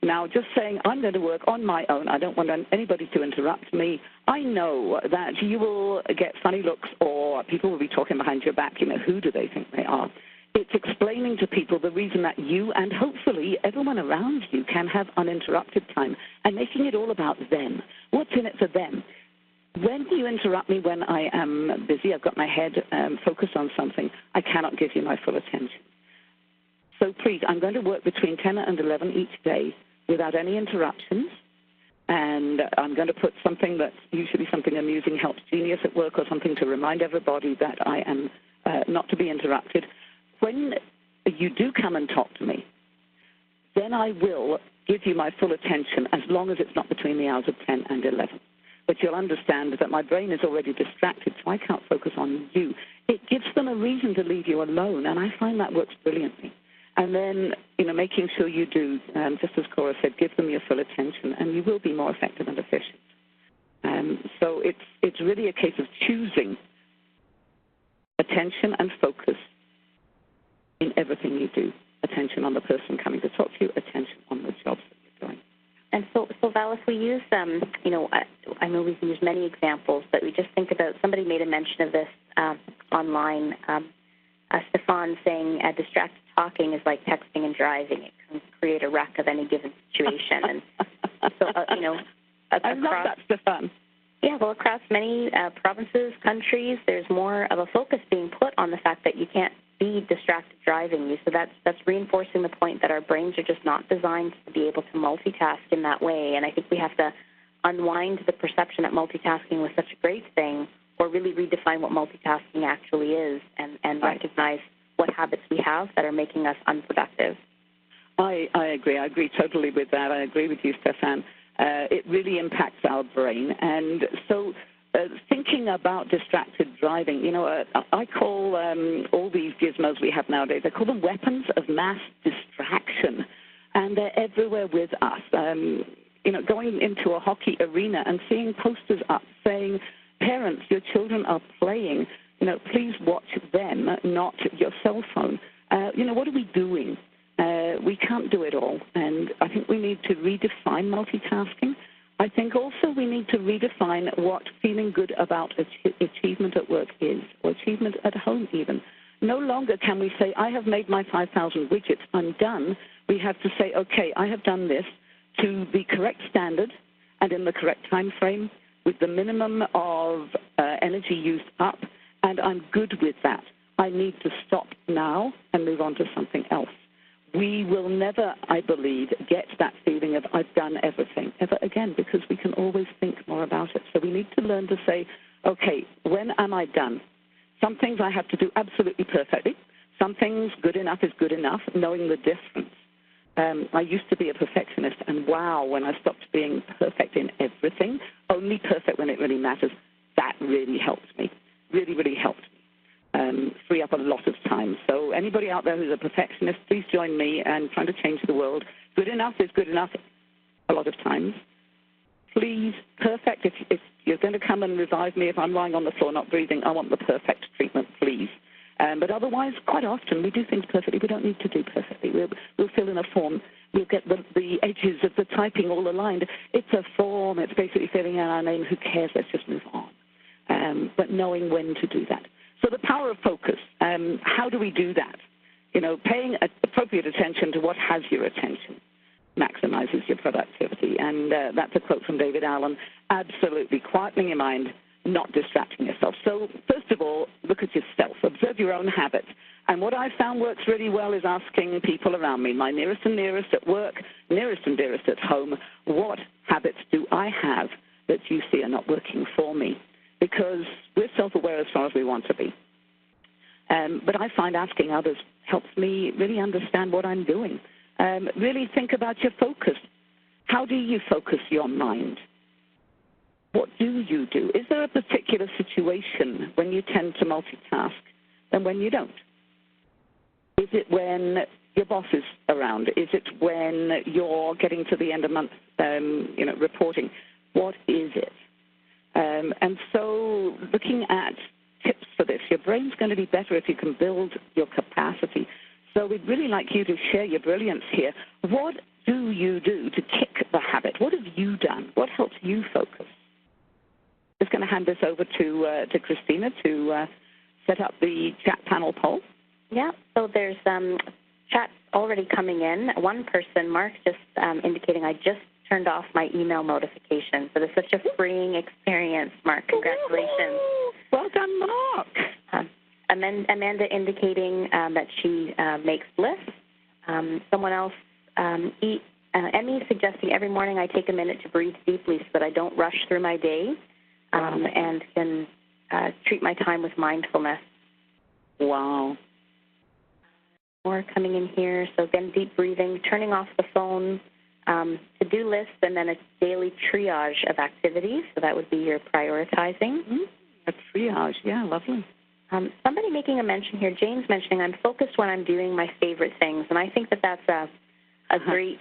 Now, just saying, I'm going to work on my own. I don't want anybody to interrupt me. I know that you will get funny looks or people will be talking behind your back. Who do they think they are? It's explaining to people the reason that you and hopefully everyone around you can have uninterrupted time and making it all about them. What's in it for them? When you interrupt me when I am busy, I've got my head focused on something, I cannot give you my full attention. So please, I'm going to work between 10 and 11 each day without any interruptions, and I'm going to put something that's usually something amusing, helps genius at work, or something to remind everybody that I am not to be interrupted. When you do come and talk to me, then I will give you my full attention as long as it's not between the hours of 10 and 11. but you'll understand that my brain is already distracted, so I can't focus on you. It gives them a reason to leave you alone, and I find that works brilliantly. And then, making sure you do, just as Cora said, give them your full attention, and you will be more effective and efficient. So it's really a case of choosing attention and focus in everything you do. Attention on the person coming to talk to you, attention on the jobs that you're doing. And so Val, if we use, I know we can use many examples, but we just think about, somebody made a mention of this online, Stefan saying distracted talking is like texting and driving. It can create a wreck of any given situation. And so, I love that, Stefan. Yeah, well, across many provinces, countries, there's more of a focus being put on the fact that you can't be distracted driving. So that's reinforcing the point that our brains are just not designed to be able to multitask in that way. And I think we have to unwind the perception that multitasking was such a great thing, or really redefine what multitasking actually is, and right. recognize what habits we have that are making us unproductive. I agree. I agree totally with that. I agree with you, Stefan. It really impacts our brain. And so thinking about distracted driving, I call all these gizmos we have nowadays, I call them weapons of mass distraction. And they're everywhere with us. Going into a hockey arena and seeing posters up saying, parents, your children are playing, please watch them, not your cell phone. What are we doing? We can't do it all, and I think we need to redefine multitasking. I think also we need to redefine what feeling good about achievement at work is, or achievement at home even. No longer can we say, I have made my 5,000 widgets, I'm done. We have to say, okay, I have done this to the correct standard and in the correct time frame with the minimum of energy used up, and I'm good with that. I need to stop now and move on to something else. We will never, I believe, get that feeling of I've done everything ever again, because we can always think more about it. So we need to learn to say, okay, when am I done? Some things I have to do absolutely perfectly. Some things good enough is good enough, knowing the difference. I used to be a perfectionist, and wow, when I stopped being perfect in everything, only perfect when it really matters, that really helped me, really, really helped me. Free up a lot of time. So anybody out there who's a perfectionist, please join me in trying to change the world. Good enough is good enough a lot of times. Please, perfect, if you're going to come and revive me if I'm lying on the floor not breathing, I want the perfect treatment, please. But otherwise, quite often, we do things perfectly. We don't need to do perfectly. We'll fill in a form. We'll get the edges of the typing all aligned. It's a form. It's basically filling in our name. Who cares? Let's just move on. But knowing when to do that. So the power of focus, how do we do that? Paying appropriate attention to what has your attention maximizes your productivity. And that's a quote from David Allen. Absolutely, quietening your mind, not distracting yourself. So first of all, look at yourself. Observe your own habits. And what I've found works really well is asking people around me, my nearest and nearest at work, nearest and dearest at home, what habits do I have that you see are not working for me? Because we're self-aware as far as we want to be. But I find asking others helps me really understand what I'm doing. Really think about your focus. How do you focus your mind? What do you do? Is there a particular situation when you tend to multitask and when you don't? Is it when your boss is around? Is it when you're getting to the end of month, reporting? What is it? And so looking at tips for this, your brain's going to be better if you can build your capacity. So we'd really like you to share your brilliance here. What do you do to kick the habit? What have you done? What helps you focus? Just going to hand this over to Christina to set up the chat panel poll. Yeah, so there's chat already coming in. One person, Mark, just indicating I just turned off my email notifications. So it's such a freeing experience, Mark. Congratulations. Well done, Mark. Amanda indicating that she makes lists. Someone else, Emmy suggesting every morning I take a minute to breathe deeply so that I don't rush through my day and can treat my time with mindfulness. Wow. More coming in here. So again, deep breathing, turning off the phone, to-do list, and then a daily triage of activities. So that would be your prioritizing. A triage, yeah, lovely. Somebody making a mention here, Jane's mentioning, I'm focused when I'm doing my favorite things. And I think that that's a great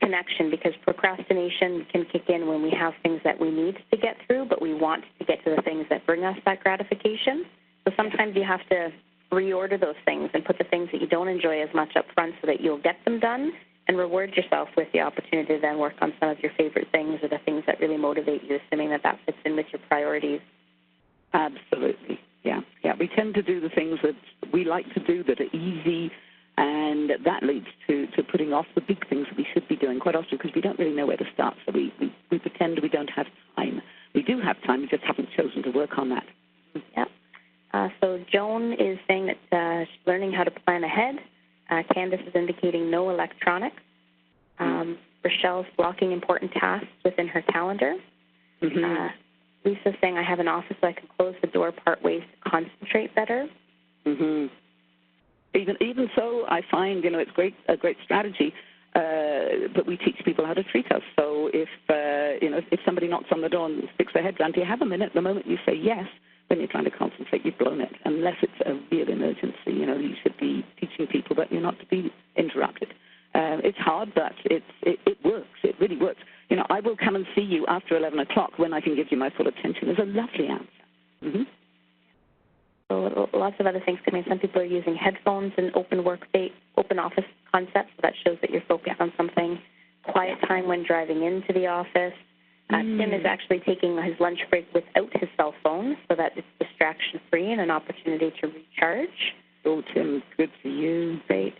connection, because procrastination can kick in when we have things that we need to get through, but we want to get to the things that bring us that gratification. So sometimes you have to reorder those things and put the things that you don't enjoy as much up front so that you'll get them done, and reward yourself with the opportunity to then work on some of your favorite things or the things that really motivate you, assuming that that fits in with your priorities. Absolutely, yeah. We tend to do the things that we like to do that are easy, and that leads to putting off the big things that we should be doing quite often, because we don't really know where to start, so we pretend we don't have time. We do have time, we just haven't chosen to work on that. Yeah. So Joan is saying that she's learning how to plan ahead. Candace is indicating no electronics. Rochelle's blocking important tasks within her calendar. Lisa's saying, I have an office so I can close the door part ways to concentrate better. Even so, I find, it's a great strategy, but we teach people how to treat us. So if somebody knocks on the door and sticks their head down, do you have a minute? The moment you say yes, when you're trying to concentrate, you've blown it, unless it's a real emergency. You should be teaching people that you're not to be interrupted. It's hard, but it works. It really works. I will come and see you after 11 o'clock when I can give you my full attention. Is a lovely answer. So lots of other things coming. Some people are using headphones and open office concepts, so that shows that you're focused on something. Quiet time when driving into the office. Tim is actually taking his lunch break without his cell phone, so that it's distraction-free and an opportunity to recharge. Oh, Tim, good for you. Great.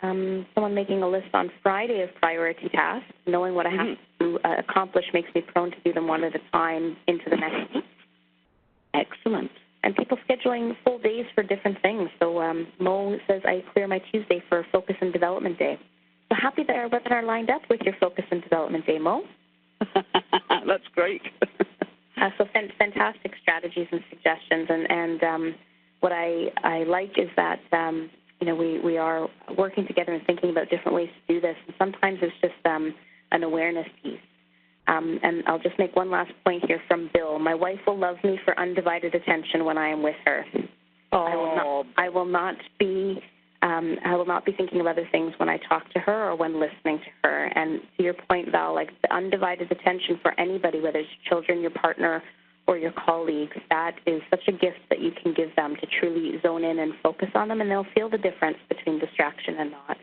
Someone making a list on Friday of priority tasks. Knowing what I have to accomplish makes me prone to do them one at a time into the next week. Excellent. And people scheduling full days for different things. So Mo says, I clear my Tuesday for Focus and Development Day. So happy that our webinar lined up with your Focus and Development Day, Mo. That's great. So fantastic strategies and suggestions. And what I like is that, we are working together and thinking about different ways to do this. And sometimes it's just an awareness piece. And I'll just make one last point here from Bill. My wife will love me for undivided attention when I am with her. I will not be thinking of other things when I talk to her or when listening to her. And to your point, Val, like the undivided attention for anybody, whether it's your children, your partner, or your colleagues, that is such a gift that you can give them to truly zone in and focus on them, and they'll feel the difference between distraction and not.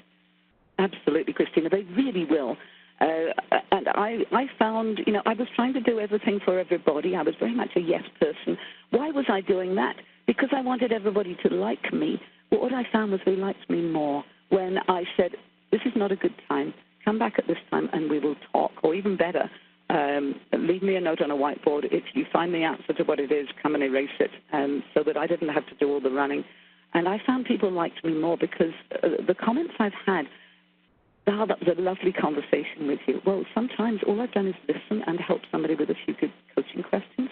Absolutely, Christina. They really will. And I found, I was trying to do everything for everybody. I was very much a yes person. Why was I doing that? Because I wanted everybody to like me. But what I found was they liked me more when I said, this is not a good time. Come back at this time and we will talk. Or even better, leave me a note on a whiteboard. If you find the answer to what it is, come and erase it, so that I didn't have to do all the running. And I found people liked me more because the comments I've had, wow, that was a lovely conversation with you. Well, sometimes all I've done is listen and help somebody with a few good coaching questions.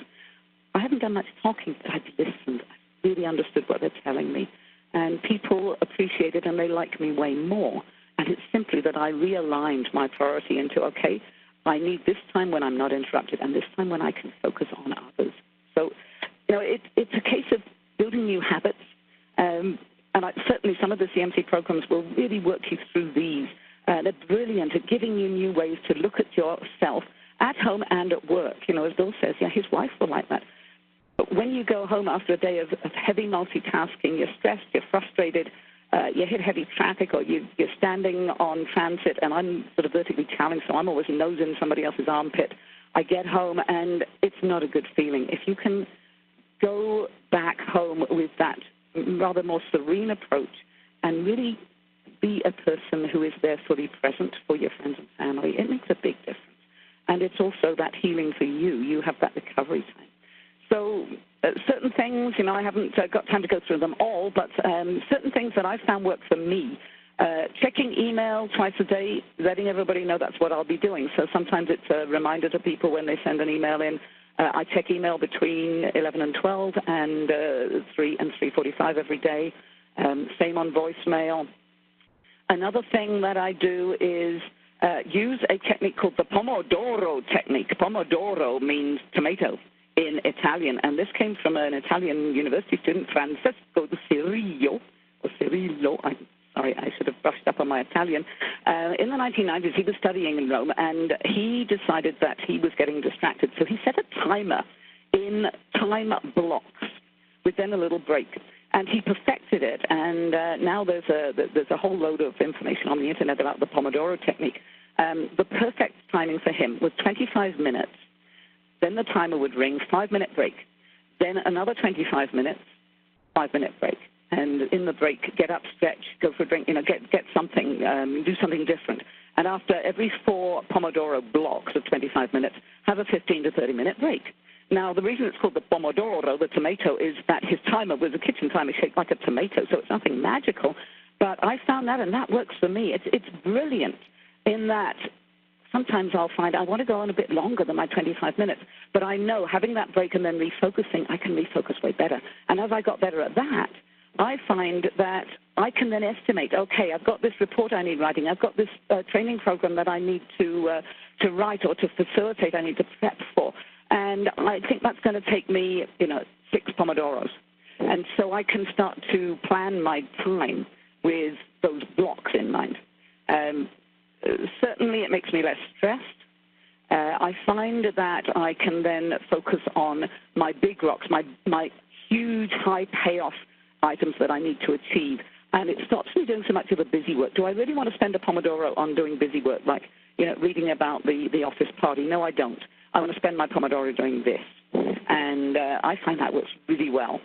I haven't done much talking, but I've listened. I really understood what they're telling me. And people appreciate it and they like me way more. And it's simply that I realigned my priority into, okay, I need this time when I'm not interrupted and this time when I can focus on others. So, it's a case of building new habits. And certainly some of the CMC programs will really work you through these. They're brilliant at giving you new ways to look at yourself at home and at work. As Bill says, his wife will like that. But when you go home after a day of heavy multitasking, you're stressed, you're frustrated, you hit heavy traffic, or you're standing on transit, and I'm sort of vertically challenged, so I'm always nosing somebody else's armpit. I get home, and it's not a good feeling. If you can go back home with that rather more serene approach and really be a person who is there fully present for your friends and family, it makes a big difference. And it's also that healing for you. You have that recovery time. So certain things, I haven't got time to go through them all, but certain things that I've found work for me. Checking email twice a day, letting everybody know that's what I'll be doing. So sometimes it's a reminder to people when they send an email in. I check email between 11 and 12 and 3 and 3:45 every day. Same on voicemail. Another thing that I do is use a technique called the Pomodoro technique. Pomodoro means tomato in Italian, and this came from an Italian university student, Francesco Cirillo, I should have brushed up on my Italian. In the 1990s, he was studying in Rome, and he decided that he was getting distracted. So he set a timer in time blocks with then a little break. And he perfected it, and now there's a whole load of information on the internet about the Pomodoro technique. The perfect timing for him was 25 minutes, then the timer would ring, 5-minute break, then another 25 minutes, 5-minute break. And in the break, get up, stretch, go for a drink, get something, do something different. And after every 4 Pomodoro blocks of 25 minutes, have a 15 to 30-minute break. Now, the reason it's called the Pomodoro, the tomato, is that his timer was a kitchen timer shaped like a tomato, so it's nothing magical. But I found that, and that works for me. It's brilliant in that sometimes I'll find I want to go on a bit longer than my 25 minutes, but I know having that break and then refocusing, I can refocus way better. And as I got better at that, I find that I can then estimate, okay, I've got this report I need writing, I've got this training program that I need to write or to facilitate, I need to prep for. And I think that's going to take me, 6 Pomodoros. And so I can start to plan my time with those blocks in mind. Certainly it makes me less stressed. I find that I can then focus on my big rocks, my huge high payoff items that I need to achieve. And it stops me doing so much of the busy work. Do I really want to spend a Pomodoro on doing busy work, like, reading about the office party? No, I don't. I want to spend my Pomodoro doing this. And I find that works really well.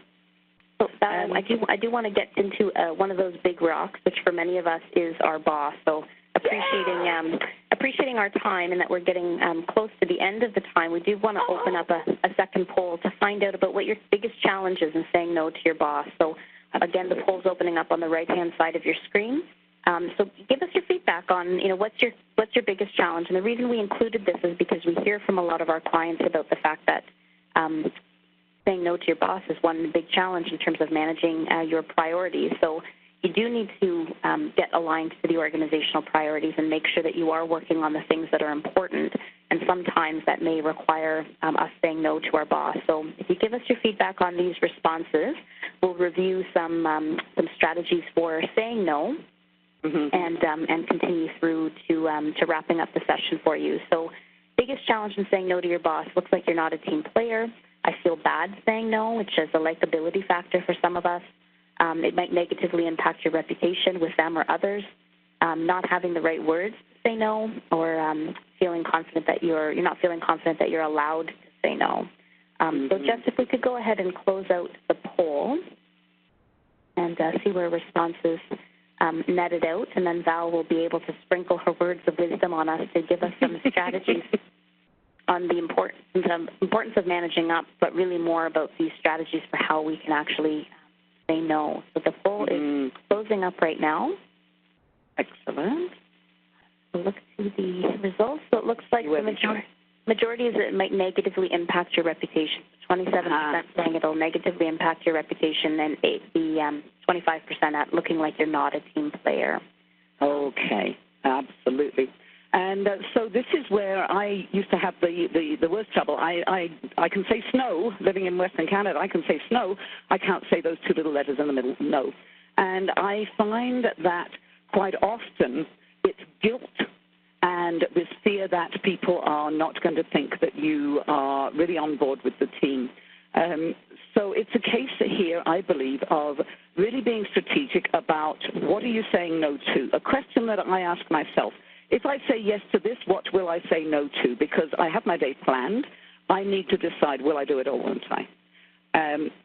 So, I do want to get into one of those big rocks, which for many of us is our boss. So appreciating our time and that we're getting close to the end of the time, we do want to open up a second poll to find out about what your biggest challenge is in saying no to your boss. So, again, the poll's opening up on the right-hand side of your screen. So give us your feedback on, what's your biggest challenge. And the reason we included this is because we hear from a lot of our clients about the fact that saying no to your boss is one big challenge in terms of managing your priorities. So you do need to get aligned to the organizational priorities and make sure that you are working on the things that are important. And sometimes that may require us saying no to our boss. So if you give us your feedback on these responses, we'll review some strategies for saying no. Mm-hmm. And continue through to wrapping up the session for you. So biggest challenge in saying no to your boss, looks like you're not a team player. I feel bad saying no, which is a likability factor for some of us. It might negatively impact your reputation with them or others. Not having the right words to say no, or feeling confident that you're not feeling confident that you're allowed to say no. So Jess, if we could go ahead and close out the poll and see where responses netted out, and then Val will be able to sprinkle her words of wisdom on us to give us some strategies on the importance of managing up, but really more about these strategies for how we can actually say no. So the poll is closing up right now. Excellent. We'll look to the results. So it looks like the majority is that it might negatively impact your reputation. 27% saying it'll negatively impact your reputation, and the 25% at looking like you're not a team player. Okay, absolutely. And so this is where I used to have the worst trouble. I can say snow, living in Western Canada, I can say snow. I can't say those 2 little letters in the middle, no. And I find that quite often it's guilt and this fear that people are not going to think that you are really on board with the team. So it's a case here, I believe, of really being strategic about what are you saying no to. A question that I ask myself, if I say yes to this, what will I say no to? Because I have my day planned. I need to decide, will I do it or won't I?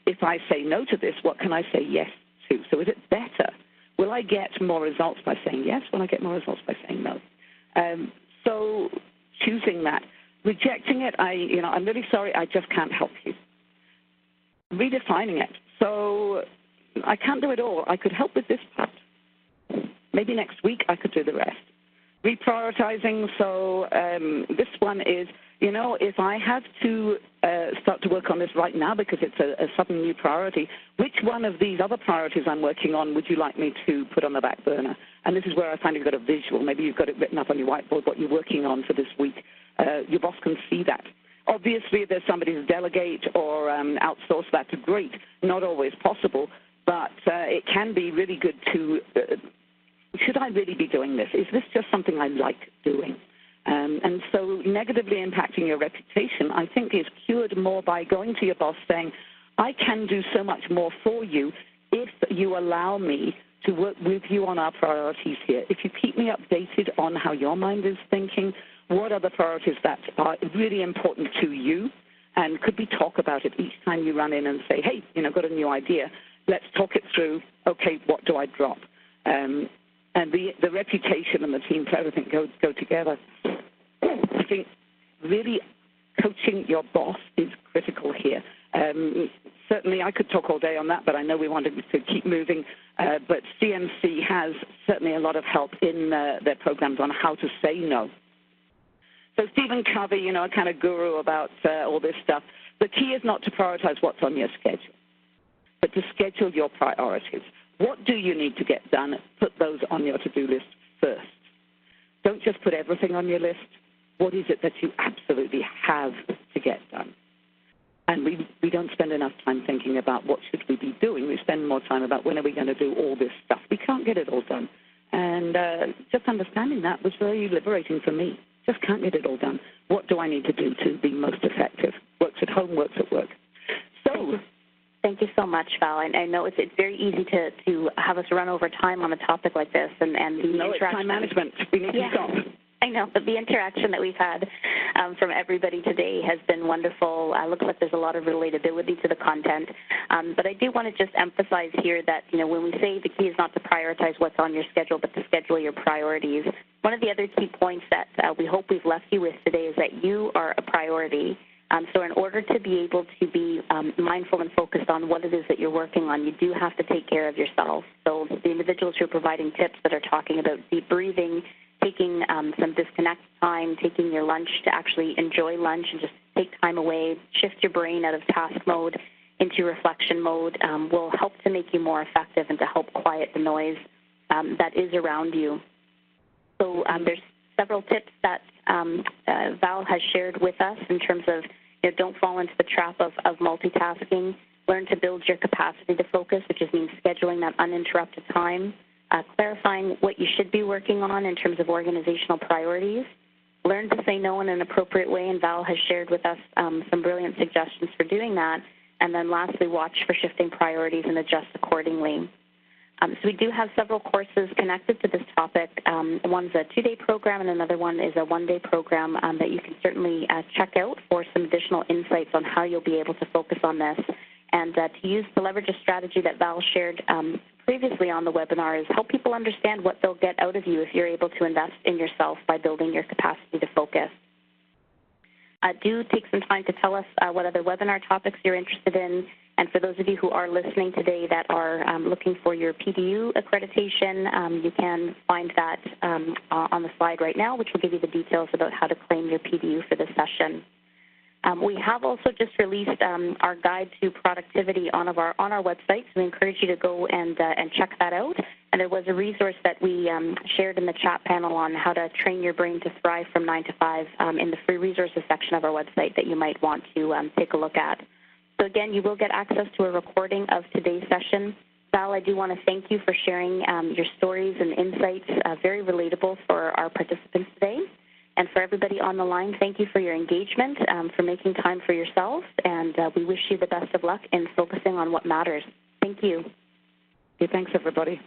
If I say no to this, what can I say yes to? So is it better? Will I get more results by saying yes? Will I get more results by saying no? So choosing that. Rejecting it, I'm really sorry, I just can't help you. Redefining it. So I can't do it all. I could help with this part. Maybe next week I could do the rest. Reprioritizing, so this one is, if I have to start to work on this right now because it's a sudden new priority, which one of these other priorities I'm working on would you like me to put on the back burner? And this is where I find you've got a visual. Maybe you've got it written up on your whiteboard, what you're working on for this week. Your boss can see that. Obviously, if there's somebody to delegate or outsource, that's great. Not always possible, but it can be really good to, should I really be doing this? Is this just something I like doing? And so negatively impacting your reputation, I think, is cured more by going to your boss saying, I can do so much more for you if you allow me to work with you on our priorities here. If you keep me updated on how your mind is thinking, what are the priorities that are really important to you, and could we talk about it each time you run in and say, hey, got a new idea. Let's talk it through. Okay, what do I drop? And the reputation and the team play, everything go together. I think really coaching your boss is critical here. Certainly, I could talk all day on that, but I know we wanted to keep moving. But CMC has certainly a lot of help in their programs on how to say no. So Stephen Covey, a kind of guru about all this stuff. The key is not to prioritize what's on your schedule, but to schedule your priorities. What do you need to get done? Put those on your to-do list first. Don't just put everything on your list. What is it that you absolutely have to get done? And we don't spend enough time thinking about what should we be doing. We spend more time about when are we going to do all this stuff. We can't get it all done. And just understanding that was very liberating for me. Just can't get it all done. What do I need to do to be most effective? Works at home, works at work. So thank you so much, Val. I know it's very easy to have us run over time on a topic like this, and the no, it's time management. We need to stop. I know, but the interaction that we've had from everybody today has been wonderful. Looks like there's a lot of relatability to the content. But I do want to just emphasize here that, when we say the key is not to prioritize what's on your schedule, but to schedule your priorities, one of the other key points that we hope we've left you with today is that you are a priority. So in order to be able to be mindful and focused on what it is that you're working on, you do have to take care of yourself. So the individuals who are providing tips that are talking about deep breathing, taking some disconnect time, taking your lunch to actually enjoy lunch and just take time away, shift your brain out of task mode into reflection mode will help to make you more effective and to help quiet the noise that is around you. So there's several tips that Val has shared with us in terms of don't fall into the trap of multitasking. Learn to build your capacity to focus, which means scheduling that uninterrupted time. Clarifying what you should be working on in terms of organizational priorities. Learn to say no in an appropriate way, and Val has shared with us some brilliant suggestions for doing that. And then lastly, watch for shifting priorities and adjust accordingly. So we do have several courses connected to this topic. One's a 2-day program and another one is a 1-day program that you can certainly check out for some additional insights on how you'll be able to focus on this. And to use the leverage strategy that Val shared previously on the webinar is help people understand what they'll get out of you if you're able to invest in yourself by building your capacity to focus. Do take some time to tell us what other webinar topics you're interested in. And for those of you who are listening today that are looking for your PDU accreditation, you can find that on the slide right now, which will give you the details about how to claim your PDU for this session. We have also just released our guide to productivity on our website, so we encourage you to go and check that out. And there was a resource that we shared in the chat panel on how to train your brain to thrive from 9 to 5 in the free resources section of our website that you might want to take a look at. So again, you will get access to a recording of today's session. Val, I do want to thank you for sharing your stories and insights, very relatable for our participants today. And for everybody on the line, thank you for your engagement, for making time for yourself, and we wish you the best of luck in focusing on what matters. Thank you. Okay, thanks, everybody.